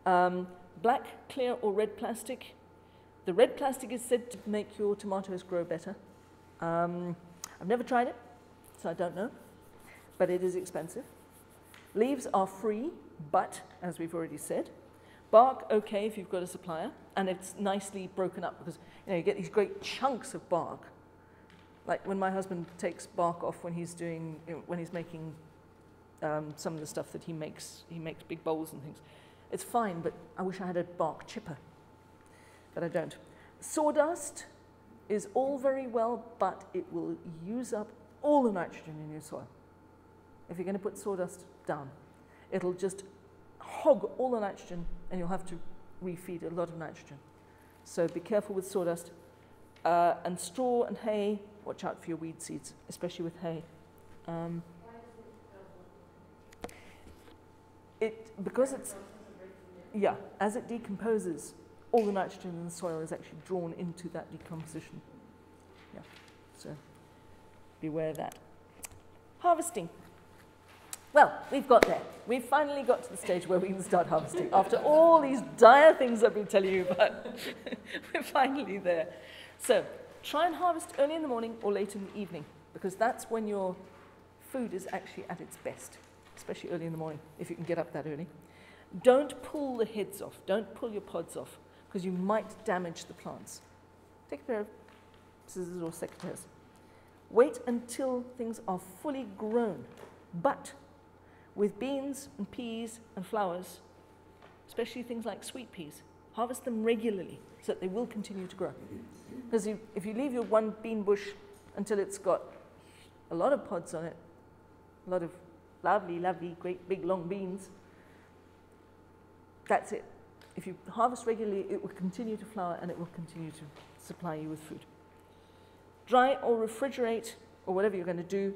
Black, clear, or red plastic. The red plastic is said to make your tomatoes grow better. I've never tried it, so I don't know, but it is expensive. Leaves are free, but, as we've already said, bark, okay if you've got a supplier, and it's nicely broken up because you get these great chunks of bark. Like when my husband takes bark off when he's making some of the stuff that he makes big bowls and things. It's fine, but I wish I had a bark chipper, but I don't. Sawdust is all very well, but it will use up all the nitrogen in your soil. If you're going to put sawdust down, it'll just hog all the nitrogen and you'll have to refeed a lot of nitrogen. So be careful with sawdust. And straw and hay, watch out for your weed seeds, especially with hay. Because it's, yeah, as it decomposes, all the nitrogen in the soil is actually drawn into that decomposition. Yeah, so beware of that. Harvesting. Well, we've got there. We've finally got to the stage where we can start harvesting. After all these dire things I've been telling you about, we're finally there. So try and harvest early in the morning or late in the evening, because that's when your food is actually at its best, especially early in the morning, if you can get up that early. Don't pull the heads off. Don't pull your pods off, because you might damage the plants. Take a pair of scissors or secateurs. Wait until things are fully grown, but with beans and peas and flowers, especially things like sweet peas, harvest them regularly so that they will continue to grow. Because if you leave your one bean bush until it's got a lot of pods on it, a lot of lovely, lovely, great big long beans, that's it. If you harvest regularly, it will continue to flower and it will continue to supply you with food. Dry or refrigerate, or whatever you're going to do,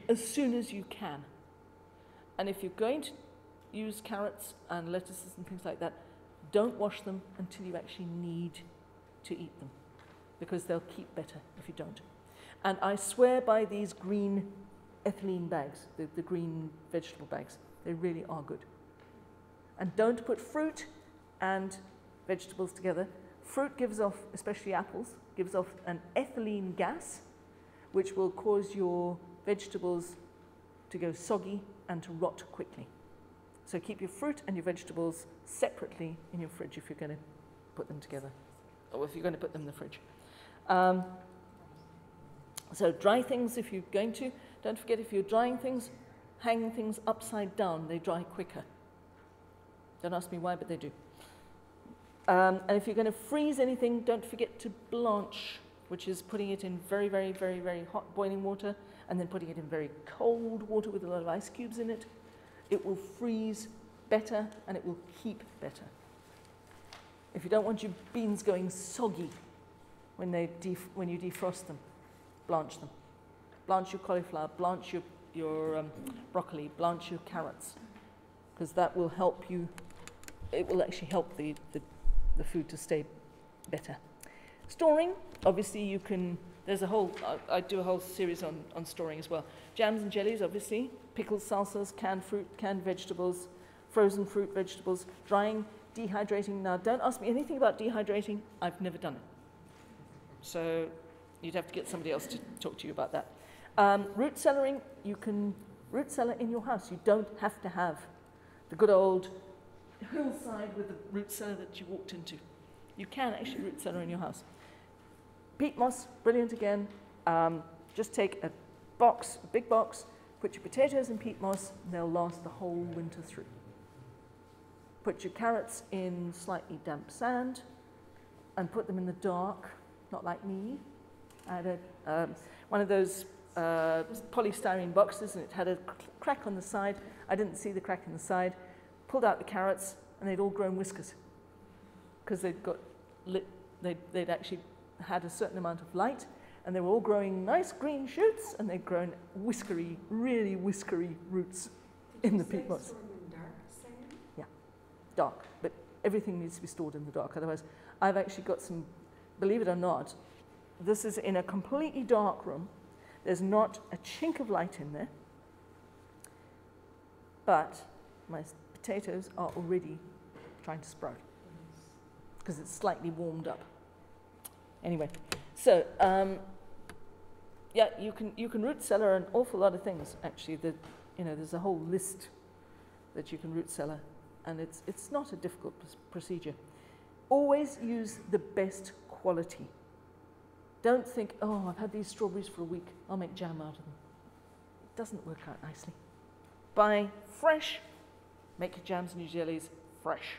as soon as you can. And if you're going to use carrots and lettuces and things like that, don't wash them until you actually need to eat them, because they'll keep better if you don't. And I swear by these green ethylene bags, the green vegetable bags. They really are good. And don't put fruit and vegetables together. Fruit gives off, especially apples, gives off an ethylene gas, which will cause your vegetables to go soggy and to rot quickly. So keep your fruit and your vegetables separately in your fridge if you're going to put them together, or if you're going to put them in the fridge. So dry things if you're going to. Don't forget, if you're drying things, hang things upside down. They dry quicker. Don't ask me why, but they do. And if you're going to freeze anything, don't forget to blanch, which is putting it in very, very, very, very hot boiling water and then putting it in very cold water with a lot of ice cubes in it. It will freeze better and it will keep better. If you don't want your beans going soggy when you defrost them, blanch them. Blanch your cauliflower, blanch your broccoli, blanch your carrots, because that will help you. It will actually help the food to stay better. Storing, obviously you can, there's a whole, I do a whole series on storing as well. Jams and jellies, obviously, pickles, salsas, canned fruit, canned vegetables, frozen fruit, vegetables, drying, dehydrating. Now, don't ask me anything about dehydrating. I've never done it. So you'd have to get somebody else to talk to you about that. Root cellaring, you can root cellar in your house. You don't have to have the good old hillside with the root cellar that you walked into. You can actually root cellar in your house. Peat moss, brilliant again. Just take a box, a big box, put your potatoes in peat moss, and they'll last the whole winter through. Put your carrots in slightly damp sand and put them in the dark, not like me. I had one of those polystyrene boxes and it had a crack on the side. I didn't see the crack in the side. Pulled out the carrots and they'd all grown whiskers because they'd got lit, they'd actually had a certain amount of light and they were all growing nice green shoots and they'd grown whiskery, really whiskery roots in the peat moss. Yeah, dark, but everything needs to be stored in the dark. Otherwise, I've actually got some, believe it or not, this is in a completely dark room. There's not a chink of light in there, but my potatoes are already trying to sprout because it's slightly warmed up. Anyway, so yeah, you can root cellar an awful lot of things. Actually, there's a whole list that you can root cellar, and it's not a difficult procedure. Always use the best quality. Don't think, oh, I've had these strawberries for a week, I'll make jam out of them. It doesn't work out nicely. Buy fresh, make your jams and your jellies fresh.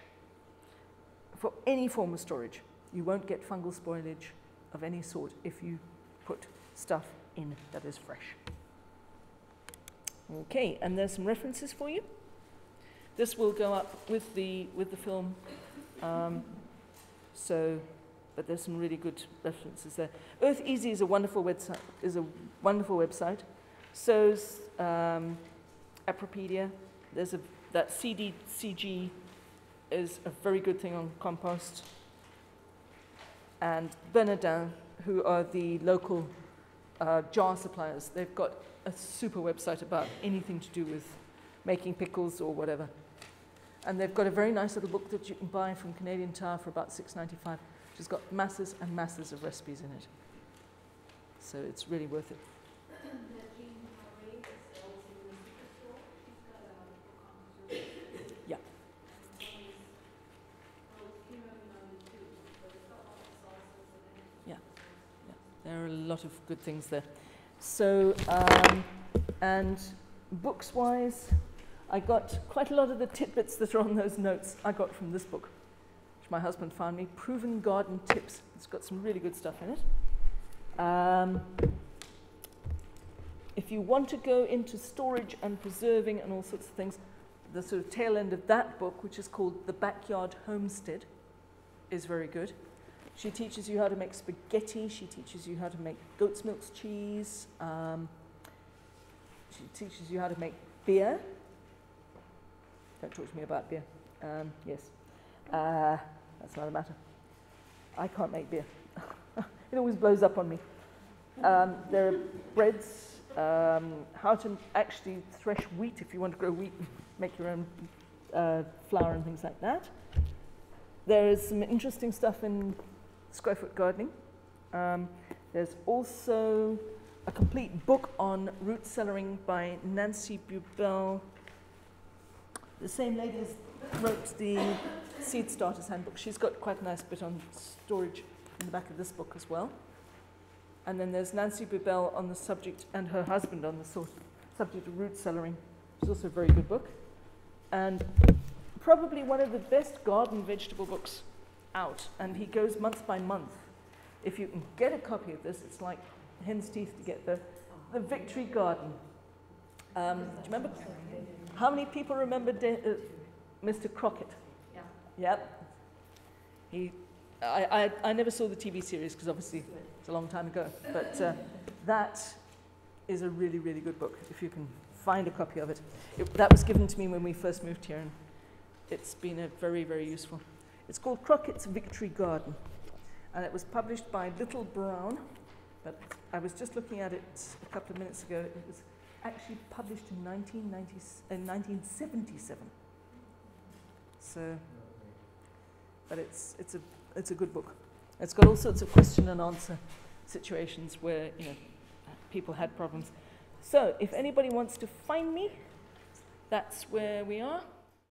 For any form of storage, you won't get fungal spoilage of any sort if you put stuff in that is fresh. Okay, and there's some references for you. This will go up with the film. But there's some really good references there. Earth Easy is a wonderful website. So's Apropedia. That NBCHG is a very good thing on compost. And Bernardin, who are the local jar suppliers, they've got a super website about anything to do with making pickles or whatever. And they've got a very nice little book that you can buy from Canadian Tire for about $6.95, which has got masses and masses of recipes in it. So it's really worth it. Yeah. Yeah. Yeah. There are a lot of good things there. So, and books-wise, I got quite a lot of the tidbits that are on those notes I got from this book, which my husband found me, Proven Garden Tips. It's got some really good stuff in it. If you want to go into storage and preserving and all sorts of things, the sort of tail end of that book, which is called The Backyard Homestead, is very good. She teaches you how to make spaghetti. She teaches you how to make goat's milk cheese. She teaches you how to make beer. Don't talk to me about beer. Yes. That's another matter. I can't make beer. It always blows up on me. There are breads, how to actually thresh wheat if you want to grow wheat, make your own flour and things like that. There is some interesting stuff in square foot gardening. There's also a complete book on root cellaring by Nancy Bubel. The same lady wrote the Seed Starters Handbook. She's got quite a nice bit on storage in the back of this book as well. And then there's Nancy Bubel on the subject, and her husband on the subject of root cellaring, which is also a very good book. And probably one of the best garden vegetable books out. And he goes month by month. If you can get a copy of this, it's like hen's teeth to get the Victory Garden. Do you remember? How many people remember Mr. Crockett? Yeah. Yep. I never saw the TV series because obviously it's a long time ago. But that is a really, really good book if you can find a copy of it. That was given to me when we first moved here, and it's been a very, very useful. It's called Crockett's Victory Garden, and it was published by Little Brown. But I was just looking at it a couple of minutes ago. It was actually published in 1977. So, but it's a good book. It's got all sorts of question and answer situations where people had problems. So if anybody wants to find me, that's where we are.